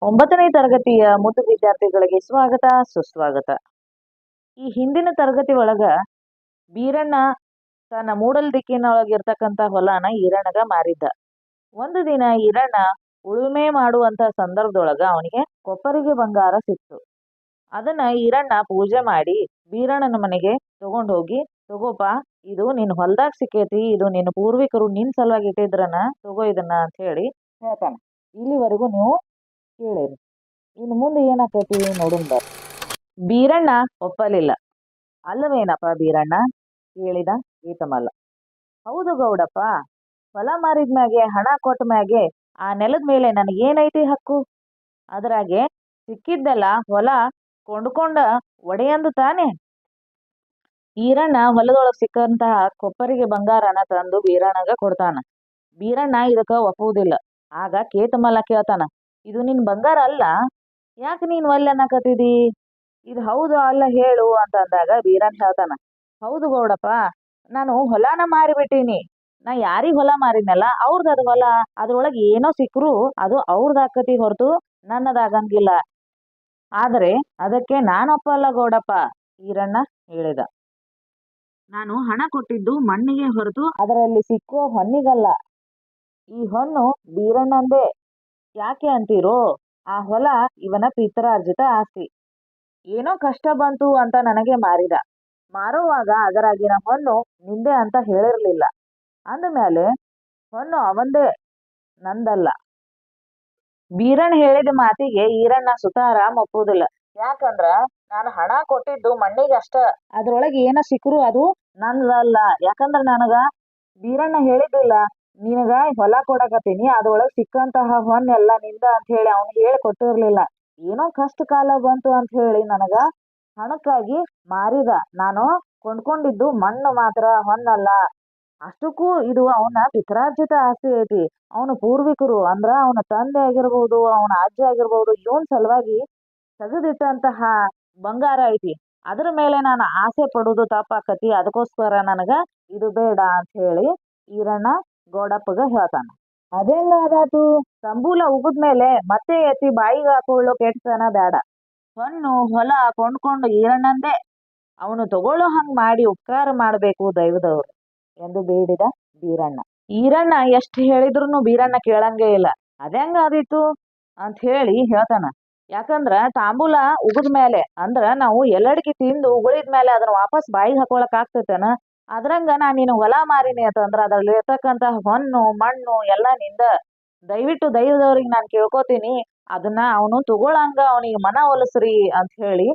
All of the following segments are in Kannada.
9ನೇ ತರಗತಿಯ ಮುದ್ದು ವಿದ್ಯಾರ್ಥಿಗಳಿಗೆ ಸ್ವಾಗತ ಸುಸ್ವಾಗತ. ಈ ಹಿಂದಿನ ತರಗತಿ ಒಳಗ ಬೀರಣ್ಣ ತನ್ನ ಮೂಡಲ್ ದಿಕ್ಕಿನೊಳಗಿರ್ತಕ್ಕಂಥ ಹೊಲನ ಈರಣ್ಣಗ ಮಾರಿದ್ದ. ಒಂದು ದಿನ ಈರಣ್ಣ ಉಳುಮೆ ಮಾಡುವಂತ ಸಂದರ್ಭದೊಳಗ ಅವನಿಗೆ ಕೊಪ್ಪರಿಗೆ ಬಂಗಾರ ಸಿಕ್ತು. ಅದನ್ನ ಈರಣ್ಣ ಪೂಜೆ ಮಾಡಿ ಬೀರಣ್ಣನ ಮನೆಗೆ ತಗೊಂಡು ಹೋಗಿ, ತಗೋಪ, ಇದು ನಿನ್ ಹೊಲ್ದಾಗ ಸಿಕ್ಕೈತಿ, ಇದು ನಿನ್ನ ಪೂರ್ವಿಕರು ನಿನ್ ಸಲುವಾಗಿ ಇಟ್ಟಿದ್ರನ, ತಗೋ ಇದನ್ನ ಅಂತ ಹೇಳಿ ಹೇಳ್ತಾನ. ಇಲ್ಲಿವರೆಗೂ ನೀವು ಕೇಳಿರಿ. ಇನ್ನು ಮುಂದೆ ಏನಾಕೈತಿ ನೋಡುನ್ ಬರ್ರಿ. ಬೀರಣ್ಣ ಒಪ್ಪಲಿಲ್ಲ. ಅಲ್ಲವೇನಪ್ಪ ಬೀರಣ್ಣ, ಕೇಳಿದ ಏತಮಲ್ಲ. ಹೌದು ಗೌಡಪ್ಪ, ಹೊಲ ಮಾರಿದ ಮ್ಯಾಗೆ, ಹಣ ಕೊಟ್ಟ ಮ್ಯಾಗೆ ಆ ನೆಲದ ಮೇಲೆ ನನಗೇನೈತಿ ಹಕ್ಕು? ಅದ್ರಾಗೆ ಸಿಕ್ಕಿದ್ದೆಲ್ಲ ಹೊಲ ಕೊಂಡ್ಕೊಂಡ ಒಡೆಯಂದು ತಾನೆ. ಈರಣ್ಣ ಹೊಲದೊಳಗೆ ಸಿಕ್ಕಂತಹ ಕೊಪ್ಪರಿಗೆ ಬಂಗಾರನ ತಂದು ಬೀರಣ್ಣಗ ಕೊಡ್ತಾನ. ಬೀರಣ್ಣ ಇದಕ್ಕ ಒಪ್ಪುವುದಿಲ್ಲ. ಆಗ ಕೇತಮಲ್ಲ ಕೇಳ್ತಾನ, ಇದು ನಿನ್ ಬಂಗಾರ ಅಲ್ಲ, ಯಾಕೆ ನೀನ್ ಒಲ್ಲೆ ಅನ್ನಕತ್ತಿದಿ? ಇದು ಹೌದು ಅಲ್ಲ ಹೇಳು ಅಂತ ಅಂದಾಗ ಬೀರಣ್ಣ ಹೇಳ್ತಾನ, ಹೌದು ಗೌಡಪ್ಪ, ನಾನು ಹೊಲಾನ ಮಾರಿಬಿಟ್ಟೀನಿ. ನಾ ಯಾರಿಗ ಹೊಲ ಮಾರಿದ್ನಲ್ಲ ಅವ್ರದ್ದು ಅದು ಹೊಲ, ಅದ್ರೊಳಗೆ ಏನೋ ಸಿಕ್ಕರು ಅದು ಅವ್ರದ್ದಾಕತಿ ಹೊರತು ನನ್ನದಾಗಂಗಿಲ್ಲ. ಆದರೆ ಅದಕ್ಕೆ ನಾನೊಪ್ಪಲ್ಲ ಗೌಡಪ್ಪ, ಈರಣ್ಣ ಹೇಳಿದ. ನಾನು ಹಣ ಕೊಟ್ಟಿದ್ದು ಮಣ್ಣಿಗೆ ಹೊರತು ಅದರಲ್ಲಿ ಸಿಕ್ಕೋ ಹೊನ್ನಿಗಲ್ಲ. ಈ ಹೊನ್ನು ಬೀರಣ್ಣಂದೇ. ಯಾಕೆ ಅಂತೀರೋ, ಆ ಹೊಲ ಇವನ ಪಿತ್ರಾರ್ಜಿತ ಆಸ್ತಿ. ಏನೋ ಕಷ್ಟ ಬಂತು ಅಂತ ನನಗೆ ಮಾರಿದ. ಮಾರುವಾಗ ಅದರಾಗಿನ ಹೊನ್ನು ನಿಂದೆ ಅಂತ ಹೇಳಿರ್ಲಿಲ್ಲ. ಅಂದಮೇಲೆ ಹೊನ್ನು ಅವಂದೇ, ನಂದಲ್ಲ. ಬೀರಣ್ಣ ಹೇಳಿದ ಮಾತಿಗೆ ಈರಣ್ಣ ಸುತಾರಾಮ್ ಒಪ್ಪುವುದಿಲ್ಲ. ಯಾಕಂದ್ರ ನಾನು ಹಣ ಕೊಟ್ಟಿದ್ದು ಮಣ್ಣಿಗೆ ಅಷ್ಟ, ಅದ್ರೊಳಗೆ ಏನ ಸಿಕ್ಕರು ಅದು ನಂದಲ್ಲ. ಯಾಕಂದ್ರ ನನಗ ಬೀರಣ್ಣ ಹೇಳಿದ್ದಿಲ್ಲ, ನಿನಗ ಹೊಲ ಕೊಡಕತ್ತೀನಿ, ಅದ್ರೊಳಗೆ ಸಿಕ್ಕಂತಹ ಹೊನ್ನೆಲ್ಲ ನಿಂದ ಅಂತ ಹೇಳಿ ಅವ್ನು ಹೇಳಿ ಕೊಟ್ಟಿರ್ಲಿಲ್ಲ. ಏನೋ ಕಷ್ಟ ಕಾಲ ಬಂತು ಅಂತ ಹೇಳಿ ನನಗ ಹಣಕ್ಕಾಗಿ ಮಾರಿದ. ನಾನು ಕೊಂಡ್ಕೊಂಡಿದ್ದು ಮಣ್ಣು ಮಾತ್ರ, ಹೊನ್ನಲ್ಲ. ಅಷ್ಟಕ್ಕೂ ಇದು ಅವನ ಪಿತ್ರಾರ್ಜಿತ ಆಸ್ತಿ ಐತಿ. ಅವನ ಪೂರ್ವಿಕರು ಅಂದ್ರ ಅವನ ತಂದೆ ಆಗಿರ್ಬೋದು, ಅವನ ಅಜ್ಜ ಆಗಿರ್ಬೋದು, ಇವನ್ ಸಲುವಾಗಿ ತೆಗೆದಿಟ್ಟಂತಹ ಬಂಗಾರ ಐತಿ. ಅದ್ರ ಮೇಲೆ ನಾನು ಆಸೆ ಪಡುದು ತಪ್ಪಾಕತಿ. ಅದಕ್ಕೋಸ್ಕರ ನನಗ ಇದು ಬೇಡ ಅಂತ ಹೇಳಿ ಈರಣ್ಣ ಗೌಡಪ್ಪಗ ಹೇಳ್ತಾನ. ಅದೆಂಗಾದಾತು? ತಂಬೂಲ ಉಗಿದ್ಮೇಲೆ ಮತ್ತೆ ಎತ್ತಿ ಬಾಯಿಗೆ ಹಾಕೊಳ್ಳೋ ಕೆಟ್ಟತನ ಬೇಡ. ಹೊನ್ನು ಹೊಲ ಕೊಂಡ್ಕೊಂಡು ಈರಣ್ಣಂದೇ, ಅವನು ತಗೊಳ್ಳೋ ಹಂಗ್ ಮಾಡಿ ಉಪಕಾರ ಮಾಡ್ಬೇಕು ದೈವದವ್ರು ಎಂದು ಬೇಡಿದ ಬೀರಣ್ಣ. ಈರಣ್ಣ ಎಷ್ಟು ಹೇಳಿದ್ರು ಬೀರಣ್ಣ ಕೇಳಂಗೇ ಇಲ್ಲ. ಅದೆಂಗಾದೀತು ಅಂತ ಹೇಳಿ ಹೇಳ್ತಾನ. ಯಾಕಂದ್ರ ತಾಂಬೂಲ ಉಗಿದ ಮೇಲೆ ಅಂದ್ರ ನಾವು ಎಲ್ಲಡಿಕೆ ತಿಂದು ಉಗುಳಿದ ಮೇಲೆ ಅದನ್ನ ವಾಪಸ್ ಬಾಯಿಗೆ ಹಾಕೊಳಕ್ ಆಗ್ತೈತೇನ? ಅದ್ರಂಗ ನಾನು ನಿನ್ನ ಹೊಲ ಮಾರಿನಿ ಅಂತಂದ್ರ ಅದ್ರಲ್ಲಿ ಇರ್ತಕ್ಕಂತ ಹೊನ್ನು ಮಣ್ಣು ಎಲ್ಲ ನಿಂದ. ದಯವಿಟ್ಟು ದೈವದವ್ರಿಗೆ ನಾನು ಕೇಳ್ಕೊತೀನಿ, ಅದನ್ನ ಅವನು ತಗೊಳಂಗ ಅವನಿಗೆ ಮನ ಒಲಿಸ್ರಿ ಅಂತ ಹೇಳಿ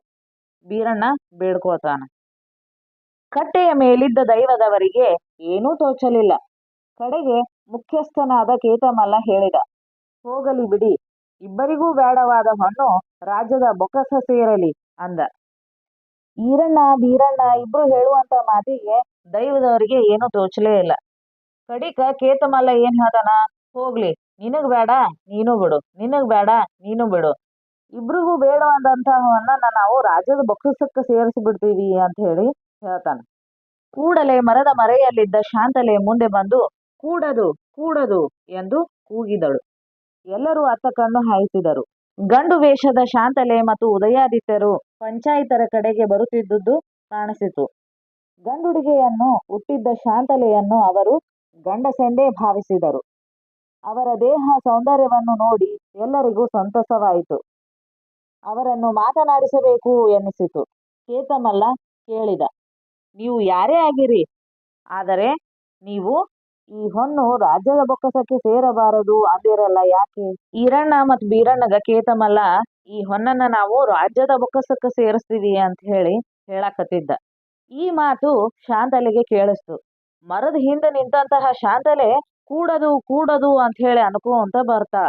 ಬೀರಣ್ಣ ಬೇಡ್ಕೋತಾನ. ಕಟ್ಟೆಯ ಮೇಲಿದ್ದ ದೈವದವರಿಗೆ ಏನೂ ತೋಚಲಿಲ್ಲ. ಕಡೆಗೆ ಮುಖ್ಯಸ್ಥನಾದ ಕೇತಮಲ್ಲ ಹೇಳಿದ, ಹೋಗಲಿ ಬಿಡಿ, ಇಬ್ಬರಿಗೂ ಬೇಡವಾದ ಹೊನ್ನು ರಾಜ್ಯದ ಬೊಕ್ಕಸ ಸೇರಲಿ ಅಂದ. ಈರಣ್ಣ ಬೀರಣ್ಣ ಇಬ್ರು ಹೇಳುವಂತ ಮಾತಿಗೆ ದೈವದವರಿಗೆ ಏನೂ ತೋಚಲೇ ಇಲ್ಲ. ಕಡಿಕ ಕೇತಮಲ್ಲ ಏನ್ ಹೇಳ್ತಾನ, ಹೋಗ್ಲಿ, ನಿನಗ್ ಬೇಡ ನೀನು ಬಿಡು, ನಿನಗ್ ಬೇಡ ನೀನು ಬಿಡು, ಇಬ್ರಿಗೂ ಬೇಡವಾದಂತಹವನ್ನ ನಾವು ರಾಜ್ಯದ ಬೊಕ್ಕಸಕ್ಕೆ ಸೇರಿಸಿ ಅಂತ ಹೇಳಿ ಹೇಳ್ತಾನ. ಕೂಡಲೇ ಮರದ ಮರೆಯಲ್ಲಿದ್ದ ಶಾಂತಲೆ ಮುಂದೆ ಬಂದು ಕೂಡದು ಕೂಡದು ಎಂದು ಕೂಗಿದಳು. ಎಲ್ಲರೂ ಅತ್ತ ಕಣ್ಣು ಹಾಯಿಸಿದರು. ಗಂಡು ವೇಷದ ಶಾಂತಲೆ ಮತ್ತು ಉದಯಾದಿತ್ಯರು ಪಂಚಾಯಿತರ ಕಡೆಗೆ ಬರುತ್ತಿದ್ದುದು ಕಾಣಿಸಿತು. ಗಂಡುಡುಗೆಯನ್ನು ಹುಟ್ಟಿದ್ದ ಶಾಂತಲೆಯನ್ನು ಅವರು ಗಂಡಸೆಂದೇ ಭಾವಿಸಿದರು. ಅವರ ದೇಹ ಸೌಂದರ್ಯವನ್ನು ನೋಡಿ ಎಲ್ಲರಿಗೂ ಸಂತಸವಾಯಿತು. ಅವರನ್ನು ಮಾತನಾಡಿಸಬೇಕು ಎನ್ನಿಸಿತು. ಕೇತಮಲ್ಲ ಕೇಳಿದ, ನೀವು ಯಾರೇ ಆಗಿರಿ, ಆದರೆ ನೀವು ಈ ಹೊನ್ನು ರಾಜ್ಯದ ಬೊಕ್ಕಸಕ್ಕೆ ಸೇರಬಾರದು ಅಂದಿರಲ್ಲ, ಯಾಕೆ? ಈರಣ್ಣ ಮತ್ತು ಬೀರಣ್ಣಗ ಕೇತಮಲ್ಲ ಈ ಹೊನ್ನನ್ನ ನಾವು ರಾಜ್ಯದ ಬೊಕ್ಕಸಕ್ಕೆ ಸೇರಿಸ್ತೀವಿ ಅಂತ ಹೇಳಿ ಹೇಳಕತ್ತಿದ್ದ. ಈ ಮಾತು ಶಾಂತಲೆಗೆ ಕೇಳಿಸ್ತು. ಮರದ ಹಿಂದೆ ನಿಂತಹ ಶಾಂತಲೆ ಕೂಡದು ಕೂಡದು ಅಂತ ಹೇಳಿ ಅನ್ಕೊಂತ ಬರ್ತಾ.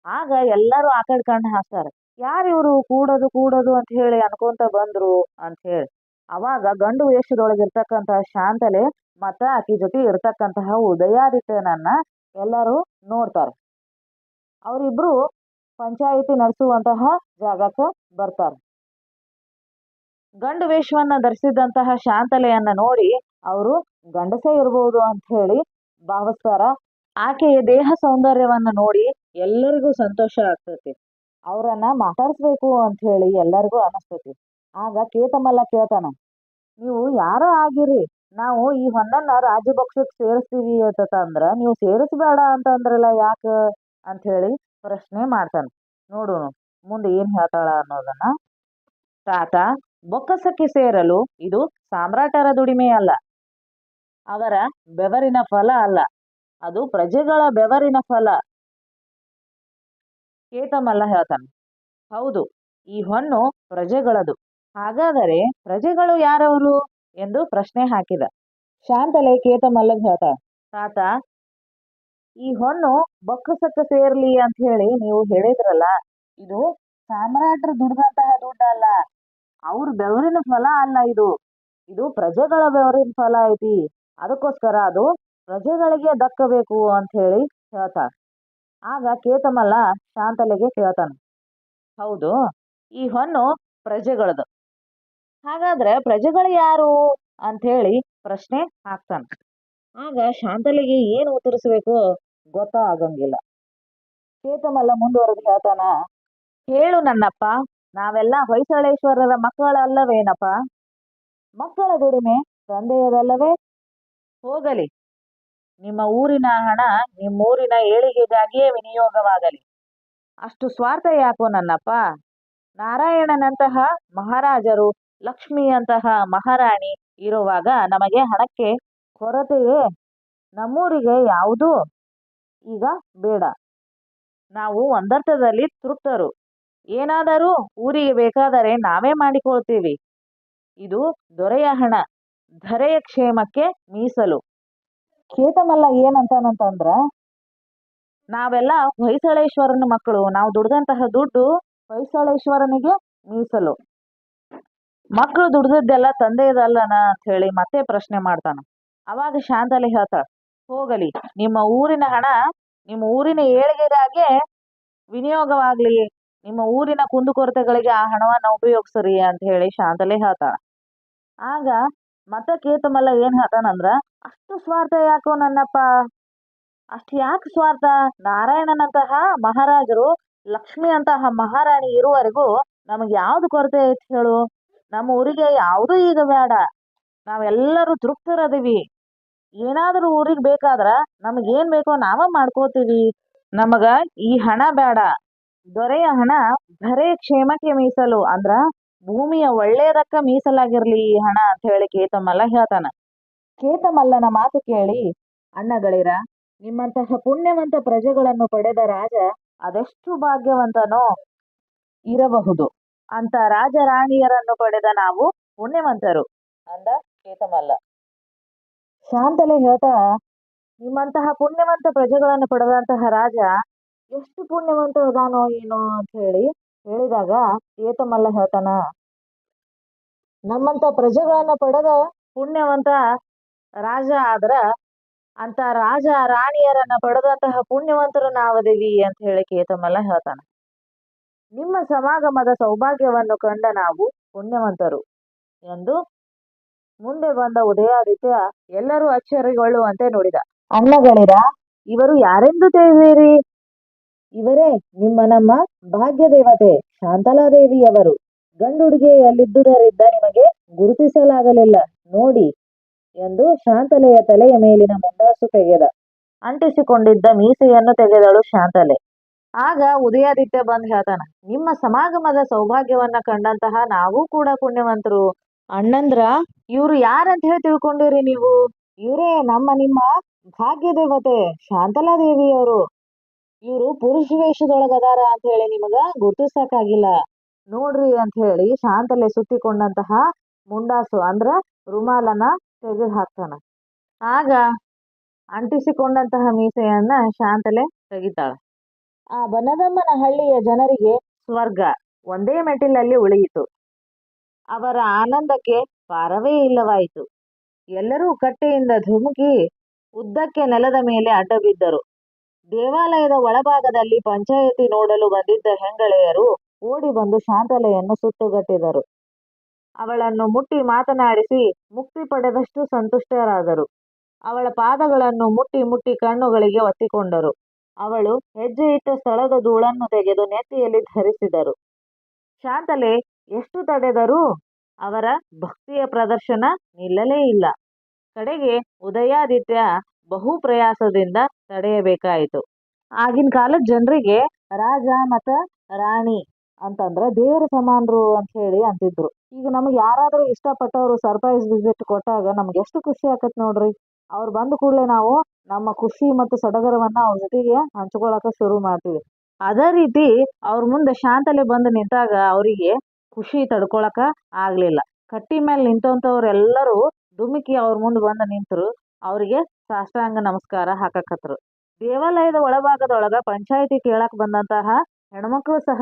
ಆಗ ಎಲ್ಲರೂ ಆ ಕಡೆ ಕಣ್ಣು ಹಾಕ್ತಾರ, ಯಾರಿವ್ರು ಕೂಡದು ಕೂಡದು ಅಂತ ಹೇಳಿ ಅನ್ಕೊಂತ ಬಂದ್ರು ಅಂತ ಹೇಳಿ. ಅವಾಗ ಗಂಡು ವೇಷದೊಳಗಿರ್ತಕ್ಕಂತಹ ಶಾಂತಲೆ ಮತ್ತ ಆಕಿ ಜೊತೆ ಇರ್ತಕ್ಕಂತಹ ಉದಯಾದಿತ್ಯನನ್ನ ಎಲ್ಲರೂ ನೋಡ್ತಾರ. ಅವರಿಬ್ರು ಪಂಚಾಯಿತಿ ನಡೆಸುವಂತಹ ಜಾಗಕ್ಕ ಬರ್ತಾರ. ಗಂಡು ವೇಷವನ್ನ ಧರಿಸಿದಂತಹ ಶಾಂತಲೆಯನ್ನ ನೋಡಿ ಅವರು ಗಂಡಸೇ ಇರ್ಬೋದು ಅಂತ ಹೇಳಿ ಭಾವಿಸ್ತಾರ. ಆಕೆಯ ದೇಹ ಸೌಂದರ್ಯವನ್ನ ನೋಡಿ ಎಲ್ಲರಿಗೂ ಸಂತೋಷ ಆಗ್ತೈತಿ. ಅವರನ್ನ ಮಾತಾಡಿಸ್ಬೇಕು ಅಂತ ಹೇಳಿ ಎಲ್ಲರಿಗೂ ಅನಿಸ್ತೈತಿ. ಆಗ ಕೇತಮಲ್ಲ ಕೇಳ್ತಾನ, ನೀವು ಯಾರೋ ಆಗಿರಿ, ನಾವು ಈ ಹೊನ್ನನ್ನ ರಾಜಪಕ್ಷಕ್ಕೆ ಸೇರಿಸ್ತೀವಿ ಅಂತಂದ್ರ ನೀವು ಸೇರಿಸ್ಬೇಡ ಅಂತಂದ್ರಲ್ಲ ಯಾಕ ಅಂತ ಹೇಳಿ ಪ್ರಶ್ನೆ ಮಾಡ್ತಾನ. ನೋಡೋಣ ಮುಂದೆ ಏನ್ ಹೇಳ್ತಾಳ ಅನ್ನೋದನ್ನ. ತಾತ, ಬೊಕ್ಕಸಕ್ಕೆ ಸೇರಲು ಇದು ಸಾಮ್ರಾಟರ ದುಡಿಮೆ ಅಲ್ಲ, ಅವರ ಬೆವರಿನ ಫಲ ಅಲ್ಲ, ಅದು ಪ್ರಜೆಗಳ ಬೆವರಿನ ಫಲ. ಕೇತಮಲ್ಲ ಹೇಳ್ತಾನ, ಹೌದು, ಈ ಹೊನ್ನು ಪ್ರಜೆಗಳದು. ಹಾಗಾದರೆ ಪ್ರಜೆಗಳು ಯಾರವರು ಎಂದು ಪ್ರಶ್ನೆ ಹಾಕಿದ. ಶಾಂತಲೆ ಕೇತಮಲ್ಲಗ್ ಹೇಳ್ತಾಳ, ತಾತ, ಈ ಹೊನ್ನು ಬೊಕ್ಕಸಕ್ಕೆ ಸೇರ್ಲಿ ಅಂತ ಹೇಳಿ ನೀವು ಹೇಳಿದ್ರಲ್ಲ, ಇದು ಸಾಮ್ರಾಟರು ದುಡ್ದಂತಹ ದುಡ್ಡಲ್ಲ, ಅವ್ರ ಬೆವರಿನ ಫಲ ಅಲ್ಲ, ಇದು ಇದು ಪ್ರಜೆಗಳ ಬೆವರಿನ ಫಲ ಐತಿ. ಅದಕ್ಕೋಸ್ಕರ ಅದು ಪ್ರಜೆಗಳಿಗೆ ದಕ್ಕಬೇಕು ಅಂತ ಹೇಳಿ ಹೇಳ್ತಾಳ. ಆಗ ಕೇತಮಲ್ಲ ಶಾಂತಲೆಗೆ ಕೇಳ್ತಾನ, ಹೌದು, ಈ ಹೊನ್ನು ಪ್ರಜೆಗಳದು. ಹಾಗಾದ್ರೆ ಪ್ರಜೆಗಳು ಯಾರು ಅಂತ ಹೇಳಿ ಪ್ರಶ್ನೆ ಹಾಕ್ತಾನ. ಆಗ ಶಾಂತಲೆಗೆ ಏನು ಉತ್ತರಿಸ್ಬೇಕು ಗೊತ್ತಾಗಂಗಿಲ್ಲ. ಕೇತಮಲ್ಲ ಮುಂದುವರೆದು ಹೇಳ್ತಾನ, ಹೇಳು ನನ್ನಪ್ಪ, ನಾವೆಲ್ಲ ಹೊಯ್ಸಳೇಶ್ವರರ ಮಕ್ಕಳಲ್ಲವೇನಪ್ಪ? ಮಕ್ಕಳ ದುಡಿಮೆ ತಂದೆಯದಲ್ಲವೇ? ಹೋಗಲಿ, ನಿಮ್ಮ ಊರಿನ ಹಣ ನಿಮ್ಮೂರಿನ ಏಳಿಗೆಗಾಗಿಯೇ ವಿನಿಯೋಗವಾಗಲಿ. ಅಷ್ಟು ಸ್ವಾರ್ಥ ಯಾಕೋ ನನ್ನಪ್ಪ? ನಾರಾಯಣನಂತಹ ಮಹಾರಾಜರು, ಲಕ್ಷ್ಮಿಯಂತಹ ಮಹಾರಾಣಿ ಇರುವಾಗ ನಮಗೆ ಹಣಕ್ಕೆ ಕೊರತೆಯೇ? ನಮ್ಮೂರಿಗೆ ಯಾವುದೂ ಈಗ ಬೇಡ, ನಾವು ಒಂದರ್ಥದಲ್ಲಿ ತೃಪ್ತರು. ಏನಾದರೂ ಊರಿಗೆ ಬೇಕಾದರೆ ನಾವೇ ಮಾಡಿಕೊಳ್ತೀವಿ. ಇದು ದೊರೆಯ ಹಣ, ಧರೆಯ ಕ್ಷೇಮಕ್ಕೆ ಮೀಸಲು. ಕೇತಮಲ್ಲ ಏನಂತಾನಂತಂದ್ರ, ನಾವೆಲ್ಲ ಹೊಯ್ಸಳೇಶ್ವರನ ಮಕ್ಕಳು, ನಾವು ದುಡ್ದಂತಹ ದುಡ್ಡು ಹೊಯ್ಸಳೇಶ್ವರನಿಗೆ ಮೀಸಲು. ಮಕ್ಕಳು ದುಡ್ದದ್ದೆಲ್ಲ ತಂದೆಯದಲ್ಲನ ಅಂತ ಹೇಳಿ ಮತ್ತೆ ಪ್ರಶ್ನೆ ಮಾಡ್ತಾನ. ಅವಾಗ ಶಾಂತಲೆ ಹೇಳ್ತಾಳ, ಹೋಗಲಿ, ನಿಮ್ಮ ಊರಿನ ಹಣ ನಿಮ್ಮ ಊರಿನ ಏಳಿಗೆಗಾಗೆ ವಿನಿಯೋಗವಾಗ್ಲಿ, ನಿಮ್ಮ ಊರಿನ ಕುಂದುಕೊರತೆಗಳಿಗೆ ಆ ಹಣವನ್ನ ಉಪಯೋಗಿಸ್ರಿ ಅಂತ ಹೇಳಿ ಶಾಂತಲೆ ಹೇಳ್ತಾಳ. ಆಗ ಮತ್ತೆ ಕೇತಮಲ್ಲ ಏನ್ ಹೇಳ್ತಾನಂದ್ರ, ಅಷ್ಟು ಸ್ವಾರ್ಥ ಯಾಕೋ ನನ್ನಪ್ಪ? ಅಷ್ಟು ಯಾಕೆ ಸ್ವಾರ್ಥ? ನಾರಾಯಣನಂತಹ ಮಹಾರಾಜರು, ಲಕ್ಷ್ಮಿ ಅಂತಹ ಮಹಾರಾಣಿ ಇರುವವರೆಗೂ ನಮಗೆ ಯಾವ್ದು ಕೊರತೆ ಐತಿ ಹೇಳು? ನಮ್ಮ ಊರಿಗೆ ಯಾವುದು ಈಗ ಬೇಡ, ನಾವೆಲ್ಲರೂ ತೃಪ್ತರದೀವಿ. ಏನಾದ್ರೂ ಊರಿಗೆ ಬೇಕಾದ್ರ ನಮಗೇನ್ ಬೇಕೋ ನಾವ ಮಾಡ್ಕೋತೀವಿ. ನಮಗ ಈ ಹಣ ಬೇಡ, ದೊರೆಯ ಹಣ ಧರೆಯ ಕ್ಷೇಮಕ್ಕೆ ಮೀಸಲು, ಅಂದ್ರ ಭೂಮಿಯ ಒಳ್ಳೇದಕ್ಕ ಮೀಸಲಾಗಿರ್ಲಿ ಈ ಹಣ ಅಂತ ಹೇಳಿ ಕೇತಮಲ್ಲ ಹೇಳ್ತಾನ. ಕೇತಮಲ್ಲನ ಮಾತು ಕೇಳಿ ಅಣ್ಣಗಳಿರ, ನಿಮ್ಮಂತಹ ಪುಣ್ಯವಂತ ಪ್ರಜೆಗಳನ್ನು ಪಡೆದ ರಾಜ ಅದೆಷ್ಟು ಭಾಗ್ಯವಂತನೋ ಇರಬಹುದು. ಅಂತ ರಾಜರಾಣಿಯರನ್ನು ಪಡೆದ ನಾವು ಪುಣ್ಯವಂತರು ಅಂದ ಕೇತಮಲ್ಲ. ಶಾಂತಲೆ ಹೇಳ್ತಾಳ, ನಿಮ್ಮಂತಹ ಪುಣ್ಯವಂತ ಪ್ರಜೆಗಳನ್ನು ಪಡೆದಂತಹ ರಾಜ ಎಷ್ಟು ಪುಣ್ಯವಂತ ಅದಾನೋ ಏನೋ ಅಂತ ಹೇಳಿ ಹೇಳಿದಾಗ ಕೇತಮಲ್ಲ ಹೇಳ್ತಾನ, ನಮ್ಮಂತ ಪ್ರಜೆಗಳನ್ನ ಪಡೆದ ಪುಣ್ಯವಂತ ರಾಜ ಆದ್ರ ಅಂತ ರಾಜ ರಾಣಿಯರನ್ನ ಪಡೆದಂತಹ ಪುಣ್ಯವಂತರು ನಾವದೇವಿ ಅಂತ ಹೇಳಿ ಕೇತಮಲ್ಲ ಹೇಳ್ತಾನ. ನಿಮ್ಮ ಸಮಾಗಮದ ಸೌಭಾಗ್ಯವನ್ನು ಕಂಡ ನಾವು ಪುಣ್ಯವಂತರು ಎಂದು ಮುಂದೆ ಬಂದ ಉದಯಾದಿತ್ಯ ಎಲ್ಲರೂ ಅಚ್ಚರಿಗೊಳ್ಳುವಂತೆ ನೋಡಿದ. ಅಣ್ಣಗಳಿರ, ಇವರು ಯಾರೆಂದು ತಿಳಿದಿರಿ? ಇವರೇ ನಮ್ಮ ಭಾಗ್ಯ ದೇವತೆ ಶಾಂತಲಾದೇವಿಯವರು. ಗಂಡುಡುಗೆಯಲ್ಲಿದ್ದುದರಿಂದ ನಿಮಗೆ ಗುರುತಿಸಲಾಗಲಿಲ್ಲ ನೋಡಿ ಎಂದು ಶಾಂತಲೆಯ ತಲೆಯ ಮೇಲಿನ ಮುಂಡಾಸು ತೆಗೆದ. ಅಂಟಿಸಿಕೊಂಡಿದ್ದ ಮೀಸೆಯನ್ನು ತೆಗೆದಳು ಶಾಂತಲೆ. ಆಗ ಉದಯಾದಿತ್ಯ ಬಂದ್ ಹೇಳ್ತಾನ, ನಿಮ್ಮ ಸಮಾಗಮದ ಸೌಭಾಗ್ಯವನ್ನ ಕಂಡಂತಹ ನಾವು ಕೂಡ ಪುಣ್ಯವಂತರು. ಅಣ್ಣಂದ್ರ, ಇವ್ರು ಯಾರಂತ ಹೇಳಿ ತಿಳ್ಕೊಂಡಿರಿ ನೀವು? ಇವರೇ ನಿಮ್ಮ ಭಾಗ್ಯ ದೇವತೆ ಶಾಂತಲಾದೇವಿಯವರು. ಇವರು ಪುರುಷ ವೇಷದೊಳಗದಾರ ಅಂತ ಹೇಳಿ ನಿಮಗ ಗುರ್ತಿಸಕ್ಕಾಗಿಲ್ಲ ನೋಡ್ರಿ ಅಂತ ಹೇಳಿ ಶಾಂತಲೆ ಸುತ್ತಿಕೊಂಡಂತಹ ಮುಂಡಾಸು ಅಂದ್ರ ರುಮಾಲನ ತೆಗೆದು ಹಾಕ್ತಾನ. ಆಗ ಅಂಟಿಸಿಕೊಂಡಂತಹ ಮೀಸೆಯನ್ನ ಶಾಂತಲೆ ತೆಗಿತಾಳ. ಆ ಬನದಮ್ಮನ ಹಳ್ಳಿಯ ಜನರಿಗೆ ಸ್ವರ್ಗ ಒಂದೇ ಮೆಟ್ಟಿಲಲ್ಲಿ ಉಳಿಯಿತು. ಅವರ ಆನಂದಕ್ಕೆ ಪಾರವೇ ಇಲ್ಲವಾಯಿತು. ಎಲ್ಲರೂ ಕಟ್ಟೆಯಿಂದ ಧುಮುಕಿ ಉದ್ದಕ್ಕೆ ನೆಲದ ಮೇಲೆ ಅಡ್ಡ ಬಿದ್ದರು. ದೇವಾಲಯದ ಒಳಭಾಗದಲ್ಲಿ ಪಂಚಾಯತಿ ನೋಡಲು ಬಂದಿದ್ದ ಹೆಂಗಳೆಯರು ಓಡಿ ಬಂದು ಶಾಂತಲೆಯನ್ನು ಸುತ್ತುಗಟ್ಟಿದರು. ಅವಳನ್ನು ಮುಟ್ಟಿ ಮಾತನಾಡಿಸಿ ಮುಕ್ತಿ ಪಡೆದಷ್ಟು ಸಂತುಷ್ಟರಾದರು. ಅವಳ ಪಾದಗಳನ್ನು ಮುಟ್ಟಿ ಮುಟ್ಟಿ ಕಣ್ಣುಗಳಿಗೆ ಒತ್ತಿಕೊಂಡರು. ಅವಳು ಹೆಜ್ಜೆ ಇಟ್ಟ ಸ್ಥಳದ ಧೂಳನ್ನು ತೆಗೆದು ನೆತ್ತಿಯಲ್ಲಿ ಧರಿಸಿದರು. ಶಾಂತಲೆ ಎಷ್ಟು ತಡೆದರೂ ಅವರ ಭಕ್ತಿಯ ಪ್ರದರ್ಶನ ನಿಲ್ಲಲೇ ಇಲ್ಲ. ಕಡೆಗೆ ಉದಯಾದಿತ್ಯ ಬಹು ಪ್ರಯಾಸದಿಂದ ತಡೆಯಬೇಕಾಯಿತು. ಆಗಿನ ಕಾಲದ ಜನರಿಗೆ ರಾಜ ಮತ್ತ ರಾಣಿ ಅಂತಂದ್ರ ದೇವರ ಸಮಾನರು ಅಂತ ಹೇಳಿ ಅಂತಿದ್ರು. ಈಗ ನಮಗೆ ಯಾರಾದ್ರೂ ಇಷ್ಟಪಟ್ಟವರು ಸರ್ಪ್ರೈಸ್ ವಿಸಿಟ್ ಕೊಟ್ಟಾಗ ನಮ್ಗೆ ಎಷ್ಟು ಖುಷಿ ಆಕತ್ ನೋಡ್ರಿ. ಅವ್ರು ಬಂದ ಕೂಡಲೇ ನಾವು ನಮ್ಮ ಖುಷಿ ಮತ್ತು ಸಡಗರವನ್ನ ಅವ್ರ ಜೊತೆಗೆ ಹಂಚ್ಕೊಳಕ ಶುರು ಮಾಡ್ತೀವಿ. ಅದೇ ರೀತಿ ಅವ್ರ ಮುಂದೆ ಶಾಂತಲೆ ಬಂದು ನಿಂತಾಗ ಅವರಿಗೆ ಖುಷಿ ತಡ್ಕೊಳಕ ಆಗ್ಲಿಲ್ಲ. ಕಟ್ಟಿ ಮೇಲೆ ನಿಂತಂತವ್ರೆಲ್ಲರೂ ಧುಮುಕಿ ಅವ್ರ ಮುಂದೆ ಬಂದು ನಿಂತರು. ಅವರಿಗೆ ಸಾಷ್ಟಾಂಗ ನಮಸ್ಕಾರ ಹಾಕಕತ್ರು. ದೇವಾಲಯದ ಒಳಭಾಗದೊಳಗ ಪಂಚಾಯಿತಿ ಕೇಳಕ್ ಬಂದಂತಹ ಹೆಣ್ಮಕ್ಳು ಸಹ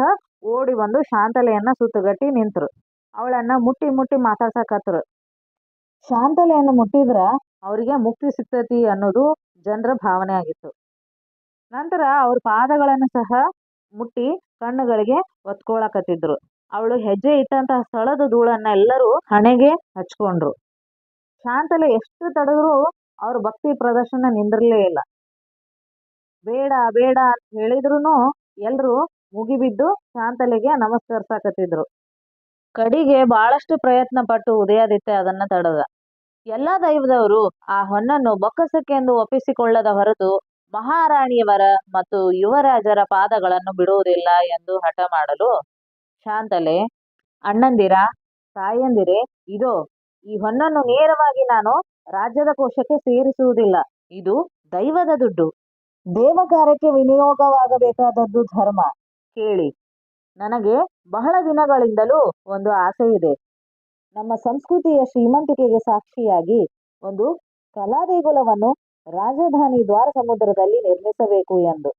ಓಡಿ ಬಂದು ಶಾಂತಲೆಯನ್ನ ಸುತ್ತಗಟ್ಟಿ ನಿಂತರು. ಅವಳನ್ನ ಮುಟ್ಟಿ ಮುಟ್ಟಿ ಮಾತಾಡ್ಸಕತ್ರು. ಶಾಂತಲೆಯನ್ನು ಮುಟ್ಟಿದ್ರ ಅವರಿಗೆ ಮುಕ್ತಿ ಸಿಗ್ತೈತಿ ಅನ್ನೋದು ಜನರ ಭಾವನೆ ಆಗಿತ್ತು. ನಂತರ ಅವ್ರ ಪಾದಗಳನ್ನು ಸಹ ಮುಟ್ಟಿ ಕಣ್ಣುಗಳಿಗೆ ಒತ್ಕೊಳಕತ್ತಿದ್ರು. ಅವಳು ಹೆಜ್ಜೆ ಇಟ್ಟಂತಹ ಸ್ಥಳದ ಧೂಳನ್ನ ಎಲ್ಲರೂ ಹಣೆಗೆ ಹಚ್ಕೊಂಡ್ರು. ಶಾಂತಲೆ ಎಷ್ಟು ತಡೆದ್ರು ಅವ್ರ ಭಕ್ತಿ ಪ್ರದರ್ಶನ ನಿಂದಿರ್ಲೇ ಇಲ್ಲ. ಬೇಡ ಬೇಡ ಅಂತ ಹೇಳಿದ್ರು ಎಲ್ರು ಮುಗಿಬಿದ್ದು ಶಾಂತಲೆಗೆ ನಮಸ್ಕರಿಸಾಕತ್ತಿದ್ರು. ಕಡಿಗೆ ಬಹಳಷ್ಟು ಪ್ರಯತ್ನ ಪಟ್ಟು ಉದಯಾದಿತ್ಯ ಅದನ್ನ ತಡೆದ. ಎಲ್ಲ ದೈವದವರು ಆ ಹೊನ್ನನ್ನು ಬೊಕ್ಕಸಕ್ಕೆಂದು ಒಪ್ಪಿಸಿಕೊಳ್ಳದ ಹೊರತು ಮಹಾರಾಣಿಯವರ ಮತ್ತು ಯುವರಾಜರ ಪಾದಗಳನ್ನು ಬಿಡುವುದಿಲ್ಲ ಎಂದು ಹಠ ಮಾಡಲು ಶಾಂತಲೆ, ಅಣ್ಣಂದಿರ, ತಾಯಂದಿರೆ, ಇದೋ ಈ ಹೊನ್ನನ್ನು ನೇರವಾಗಿ ನಾನು ರಾಜ್ಯದ ಕೋಶಕ್ಕೆ ಸೇರಿಸುವುದಿಲ್ಲ. ಇದು ದೈವದ ದುಡ್ಡು. ದೇವ ಕಾರ್ಯಕ್ಕೆ ವಿನಿಯೋಗವಾಗಬೇಕಾದದ್ದು ಧರ್ಮ. ಕೇಳಿ, ನನಗೆ ಬಹಳ ದಿನಗಳಿಂದಲೂ ಒಂದು ಆಸೆ ಇದೆ. ನಮ್ಮ ಸಂಸ್ಕೃತಿಯ ಶ್ರೀಮಂತಿಕೆಗೆ ಸಾಕ್ಷಿಯಾಗಿ ಒಂದು ಕಲಾದೇಗುಲವನ್ನು ರಾಜಧಾನಿ ದ್ವಾರ ಸಮುದ್ರದಲ್ಲಿ ನಿರ್ಮಿಸಬೇಕು ಎಂದು.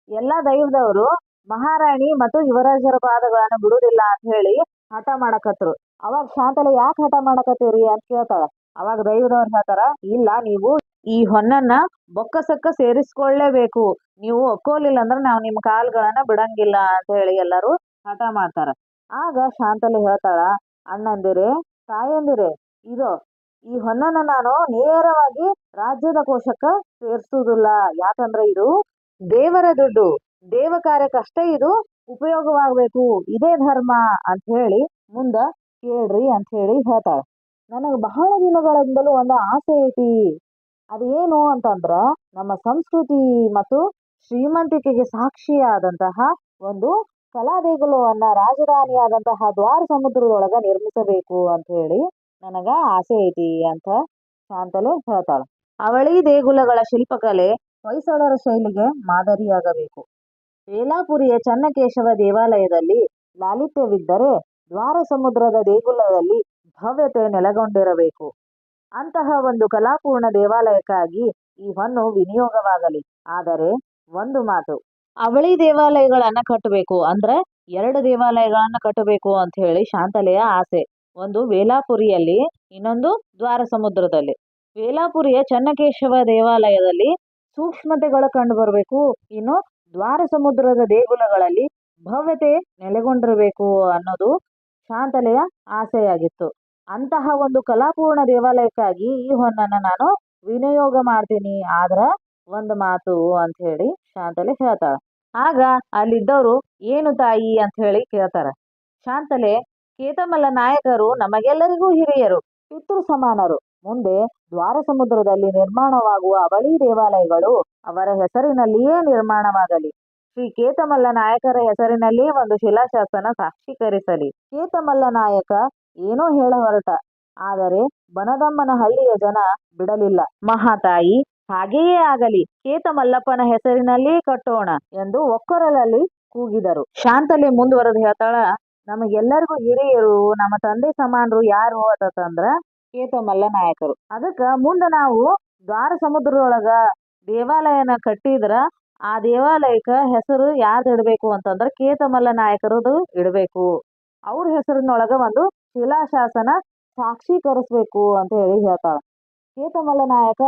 ಎಲ್ಲ ದೈವದವರು ಮಹಾರಾಣಿ ಮತ್ತು ಯುವರಾಜರ ಪಾದಗಳನ್ನು ಬಿಡುವುದಿಲ್ಲ ಅಂತ ಹೇಳಿ ಹಠ ಮಾಡಕತ್ರು. ಅವಾಗ ಶಾಂತಲೆ ಯಾಕೆ ಹಠ ಮಾಡಕತ್ತೀರಿ ಅಂತ ಕೇಳ್ತಾಳ. ಅವಾಗ ದೈವದವ್ರು ಹೇಳ್ತಾರ, ಇಲ್ಲ, ನೀವು ಈ ಹೊನ್ನನ್ನ ಬೊಕ್ಕಸಕ್ಕ ಸೇರಿಸ್ಕೊಳ್ಳೇಬೇಕು. ನೀವು ಒಕ್ಕೋಲಿಲ್ಲ ಅಂದ್ರೆ ನಾವು ನಿಮ್ಮ ಕಾಲ್ಗಳನ್ನ ಬಿಡಂಗಿಲ್ಲ ಅಂತ ಹೇಳಿ ಎಲ್ಲರೂ ಹಠ ಮಾಡ್ತಾರ. ಆಗ ಶಾಂತಲೆ ಹೇಳ್ತಾಳ, ಅಣ್ಣಂದಿರೆ, ತಾಯಂದಿರೆ, ಇದೋ ಈ ಹೊನ್ನನ್ನ ನಾನು ನೇರವಾಗಿ ರಾಜ್ಯದ ಕೋಶಕ್ಕ ಸೇರ್ಸುವುದಿಲ್ಲ. ಯಾಕಂದ್ರೆ ಇದು ದೇವರ ದುಡ್ಡು. ದೇವ ಕಾರ್ಯಕ್ಕಷ್ಟೇ ಇದು ಉಪಯೋಗವಾಗಬೇಕು. ಇದೇ ಧರ್ಮ ಅಂತ ಹೇಳಿ ಮುಂದ ಕೇಳ್ರಿ ಅಂತ ಹೇಳಿ ಹೇಳ್ತಾಳ. ನನಗೆ ಬಹಳ ದಿನಗಳಿಂದಲೂ ಒಂದು ಆಸೆ ಐತಿ. ಅದೇನು ಅಂತಂದ್ರ ನಮ್ಮ ಸಂಸ್ಕೃತಿ ಮತ್ತು ಶ್ರೀಮಂತಿಕೆಗೆ ಸಾಕ್ಷಿಯಾದಂತಹ ಒಂದು ಕಲಾದೇಗುಲವನ್ನ ರಾಜಧಾನಿಯಾದಂತಹ ದ್ವಾರ ಸಮುದ್ರದೊಳಗ ನಿರ್ಮಿಸಬೇಕು ಅಂತ ಹೇಳಿ ನನಗ ಆಸೆ ಐತಿ ಅಂತ ಶಾಂತಲೆ ಹೇಳ್ತಾಳ. ಅವಳಿ ದೇಗುಲಗಳ ಶಿಲ್ಪಕಲೆ ಹೊಯ್ಸಳರ ಶೈಲಿಗೆ ಮಾದರಿಯಾಗಬೇಕು. ಯಲ್ಲಾಪುರಿಯ ಚನ್ನಕೇಶವ ದೇವಾಲಯದಲ್ಲಿ ಲಾಲಿತ್ಯವಿದ್ದರೆ ದ್ವಾರ ಸಮುದ್ರದ ದೇಗುಲದಲ್ಲಿ ಭವ್ಯತೆ ನೆಲೆಗೊಂಡಿರಬೇಕು. ಅಂತಹ ಒಂದು ಕಲಾಪೂರ್ಣ ದೇವಾಲಯಕ್ಕಾಗಿ ಈ ಹೊನ್ನು ವಿನಿಯೋಗವಾಗಲಿ. ಆದರೆ ಒಂದು ಮಾತು, ಅವಳಿ ದೇವಾಲಯಗಳನ್ನ ಕಟ್ಟಬೇಕು ಅಂದ್ರೆ 2 ದೇವಾಲಯಗಳನ್ನ ಕಟ್ಟಬೇಕು ಅಂತ ಹೇಳಿ ಶಾಂತಲೆಯ ಆಸೆ. ಒಂದು ವೇಲಾಪುರಿಯಲ್ಲಿ, ಇನ್ನೊಂದು ದ್ವಾರ ಸಮುದ್ರದಲ್ಲಿ. ವೇಲಾಪುರಿಯ ಚನ್ನಕೇಶವ ದೇವಾಲಯದಲ್ಲಿ ಸೂಕ್ಷ್ಮತೆಗಳು ಕಂಡು ಬರಬೇಕು. ಇನ್ನು ದ್ವಾರ ಸಮುದ್ರದ ದೇಗುಲಗಳಲ್ಲಿ ಭವ್ಯತೆ ನೆಲೆಗೊಂಡಿರಬೇಕು ಅನ್ನೋದು ಶಾಂತಲೆಯ ಆಸೆಯಾಗಿತ್ತು. ಅಂತಹ ಒಂದು ಕಲಾಪೂರ್ಣ ದೇವಾಲಯಕ್ಕಾಗಿ ಈ ಹೊನ್ನನ್ನ ನಾನು ವಿನಿಯೋಗ ಮಾಡ್ತೀನಿ. ಆದ್ರ ಒಂದು ಮಾತು ಅಂತ ಹೇಳಿ ಶಾಂತಲೆ ಹೇಳ್ತಾಳ. ಆಗ ಅಲ್ಲಿದ್ದವರು ಏನು ತಾಯಿ ಅಂತ ಹೇಳಿ ಕೇಳ್ತಾರ. ಶಾಂತಲೆ, ಕೇತಮಲ್ಲ ನಾಯಕರು ನಮಗೆಲ್ಲರಿಗೂ ಹಿರಿಯರು, ಪಿತೃ ಸಮಾನರು. ಮುಂದೆ ದ್ವಾರ ಸಮುದ್ರದಲ್ಲಿ ನಿರ್ಮಾಣವಾಗುವ ಅವಳಿ ದೇವಾಲಯಗಳು ಅವರ ಹೆಸರಿನಲ್ಲಿಯೇ ನಿರ್ಮಾಣವಾಗಲಿ. ಶ್ರೀ ಕೇತಮಲ್ಲ ನಾಯಕರ ಹೆಸರಿನಲ್ಲಿ ಒಂದು ಶಿಲಾಶಾಸನ ಸಾಕ್ಷೀಕರಿಸಲಿ. ಕೇತಮಲ್ಲ ನಾಯಕ ಏನೋ ಹೇಳ ಹೊರಟ, ಆದರೆ ಬನದಮ್ಮನ ಹಳ್ಳಿಯ ಜನ ಬಿಡಲಿಲ್ಲ. ಮಹಾತಾಯಿ, ಹಾಗೆಯೇ ಆಗಲಿ, ಕೇತಮಲ್ಲಪ್ಪನ ಹೆಸರಿನಲ್ಲಿ ಕಟ್ಟೋಣ ಎಂದು ಒಕ್ಕೊರಲಲ್ಲಿ ಕೂಗಿದರು. ಶಾಂತಲೆ ಮುಂದುವರೆದು ಹೇಳ್ತಾಳ, ನಮಗೆಲ್ಲರಿಗೂ ಹಿರಿಯರು, ನಮ್ಮ ತಂದೆ ಸಮಾನರು ಯಾರು ಅಂತಂದ್ರ ಕೇತಮಲ್ಲ ನಾಯಕರು. ಅದಕ್ಕ ಮುಂದೆ ನಾವು ದ್ವಾರ ಸಮುದ್ರದೊಳಗ ದೇವಾಲಯನ ಕಟ್ಟಿದ್ರ ಆ ದೇವಾಲಯಕ್ಕ ಹೆಸರು ಯಾರ್ದು ಇಡಬೇಕು ಅಂತಂದ್ರ ಕೇತಮಲ್ಲ ನಾಯಕರದು ಇಡಬೇಕು. ಅವ್ರ ಹೆಸರಿನೊಳಗ ಒಂದು ಶಿಲಾಶಾಸನ ಸಾಕ್ಷೀಕರಿಸ್ಬೇಕು ಅಂತ ಹೇಳಿ ಹೇಳ್ತಾಳ. ಕೇತಮಲ್ಲ ನಾಯಕ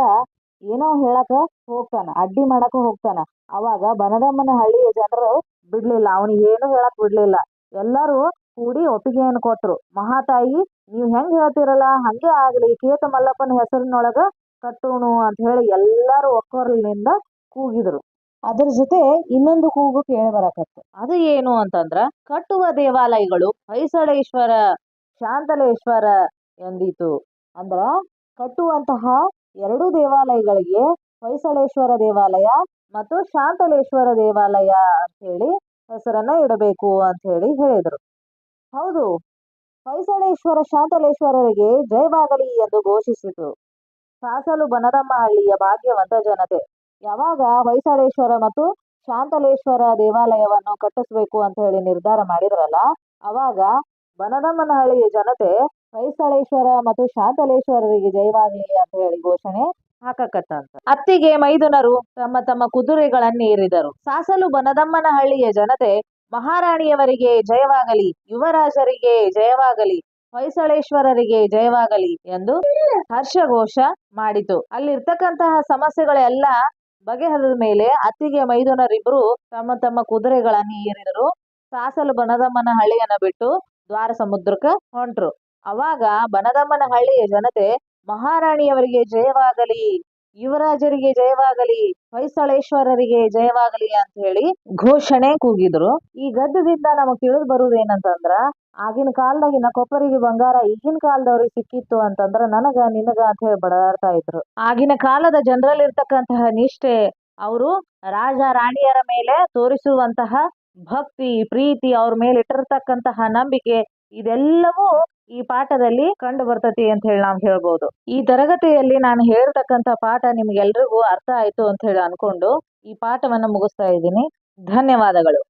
ಏನೋ ಹೇಳಕ ಹೋಗ್ತಾನ, ಅಡ್ಡಿ ಮಾಡಕ ಹೋಗ್ತಾನ. ಅವಾಗ ಬನದಮ್ಮನ ಹಳ್ಳಿಯ ಜನರು ಬಿಡ್ಲಿಲ್ಲ, ಅವನಿಗೆ ಏನು ಹೇಳಕ್ ಬಿಡ್ಲಿಲ್ಲ. ಎಲ್ಲರೂ ಕೂಡಿ ಒಪ್ಪಿಗೆಯನ್ನು ಕೊಟ್ರು. ಮಹಾತಾಯಿ, ನೀವ್ ಹೆಂಗ್ ಹೇಳ್ತಿರಲ್ಲ ಹಂಗೆ ಆಗ್ಲಿ, ಕೇತಮಲ್ಲಪ್ಪನ ಹೆಸರಿನೊಳಗ ಕಟ್ಟೋಣ ಅಂತ ಹೇಳಿ ಎಲ್ಲಾರು ಒಕ್ಕೊರಲಿನಿಂದ ಕೂಗಿದ್ರು. ಅದರ ಜೊತೆ ಇನ್ನೊಂದು ಕೂಗು ಕೇಳಿ ಬರಕತ್ತು. ಅದು ಏನು ಅಂತಂದ್ರ ಕಟ್ಟುವ ದೇವಾಲಯಗಳು ಹೊಯ್ಸಳೇಶ್ವರ ಶಾಂತಲೇಶ್ವರ ಎಂದಿತು. ಅಂದ್ರ ಕಟ್ಟುವಂತಹ ಎರಡು ದೇವಾಲಯಗಳಿಗೆ ಹೊಯ್ಸಳೇಶ್ವರ ದೇವಾಲಯ ಮತ್ತು ಶಾಂತಲೇಶ್ವರ ದೇವಾಲಯ ಅಂತ ಹೇಳಿ ಹೆಸರನ್ನ ಇಡಬೇಕು ಅಂತ ಹೇಳಿ ಹೇಳಿದರು. ಹೌದು, ಹೊಯ್ಸಳೇಶ್ವರ ಶಾಂತಲೇಶ್ವರರಿಗೆ ಜಯವಾಗಲಿ ಎಂದು ಘೋಷಿಸಿತು ಸಾಸಲು ಬನದಮ್ಮಹಳ್ಳಿಯ ಭಾಗ್ಯವಂತ ಜನತೆ. ಯಾವಾಗ ಹೊಯ್ಸಳೇಶ್ವರ ಮತ್ತು ಶಾಂತಲೇಶ್ವರ ದೇವಾಲಯವನ್ನು ಕಟ್ಟಿಸ್ಬೇಕು ಅಂತ ಹೇಳಿ ನಿರ್ಧಾರ ಮಾಡಿದ್ರಲ್ಲ, ಅವಾಗ ಬನದಮ್ಮನಹಳ್ಳಿಯ ಜನತೆ ಹೊಯ್ಸಳೇಶ್ವರ ಮತ್ತು ಶಾಂತಲೇಶ್ವರರಿಗೆ ಜಯವಾಗಲಿ ಅಂತ ಹೇಳಿ ಘೋಷಣೆ ಹಾಕಕತ್ತಂತ. ಅತ್ತಿಗೆ ಮೈದುನರು ತಮ್ಮ ತಮ್ಮ ಕುದುರೆಗಳನ್ನೇರಿದರು. ಸಾಸಲು ಬನದಮ್ಮನಹಳ್ಳಿಯ ಜನತೆ ಮಹಾರಾಣಿಯವರಿಗೆ ಜಯವಾಗಲಿ, ಯುವರಾಜರಿಗೆ ಜಯವಾಗಲಿ, ಹೊಯ್ಸಳೇಶ್ವರರಿಗೆ ಜಯವಾಗಲಿ ಎಂದು ಹರ್ಷಘೋಷ ಮಾಡಿತು. ಅಲ್ಲಿರ್ತಕ್ಕಂತಹ ಸಮಸ್ಯೆಗಳೆಲ್ಲ ಬಗೆಹರಿದ ಮೇಲೆ ಅತ್ತಿಗೆ ಮೈದುನರಿಬ್ರು ತಮ್ಮ ತಮ್ಮ ಕುದುರೆಗಳನ್ನು ಏರಿದರು. ಸಾಸಲು ಬನದಮ್ಮನಹಳ್ಳಿಯನ್ನ ಬಿಟ್ಟು ದ್ವಾರ ಸಮುದ್ರಕ್ಕೆ ಹೊಂಟ್ರು. ಅವಾಗ ಬನದಮ್ಮನಹಳ್ಳಿಯ ಜನತೆ ಮಹಾರಾಣಿಯವರಿಗೆ ಜಯವಾಗಲಿ, ಯುವರಾಜರಿಗೆ ಜಯವಾಗಲಿ, ಹೊಯ್ಸಳೇಶ್ವರರಿಗೆ ಜಯವಾಗಲಿ ಅಂತ ಹೇಳಿ ಘೋಷಣೆ ಕೂಗಿದ್ರು. ಈ ಗದ್ದದಿಂದ ನಮಗ್ ತಿಳಿದು ಬರುವುದೇನಂತಂದ್ರ, ಆಗಿನ ಕಾಲದಾಗಿನ ಕೊಪ್ಪರಿಗೆ ಬಂಗಾರ ಈಗಿನ ಕಾಲದವ್ರಿಗೆ ಸಿಕ್ಕಿತ್ತು ಅಂತಂದ್ರ ನನಗ ನಿನಗ ಅಂತ ಹೇಳಿ ಬಡದಾಡ್ತಾ ಇದ್ರು. ಆಗಿನ ಕಾಲದ ಜನರಲ್ಲಿ ಇರ್ತಕ್ಕಂತಹ ನಿಷ್ಠೆ, ಅವರು ರಾಜ ರಾಣಿಯರ ಮೇಲೆ ತೋರಿಸುವಂತಹ ಭಕ್ತಿ ಪ್ರೀತಿ, ಅವ್ರ ಮೇಲೆ ಇಟ್ಟಿರ್ತಕ್ಕಂತಹ ನಂಬಿಕೆ, ಇದೆಲ್ಲವೂ ಈ ಪಾಠದಲ್ಲಿ ಕಂಡು ಬರ್ತತಿ ಅಂತ ಹೇಳಿ ನಾವು ಹೇಳ್ಬೋದು. ಈ ತರಗತಿಯಲ್ಲಿ ನಾನು ಹೇಳ್ತಕ್ಕಂಥ ಪಾಠ ನಿಮ್ಗೆಲ್ರಿಗೂ ಅರ್ಥ ಆಯ್ತು ಅಂತ ಹೇಳಿ ಅನ್ಕೊಂಡು ಈ ಪಾಠವನ್ನ ಮುಗಿಸ್ತಾ ಇದ್ದೀನಿ. ಧನ್ಯವಾದಗಳು.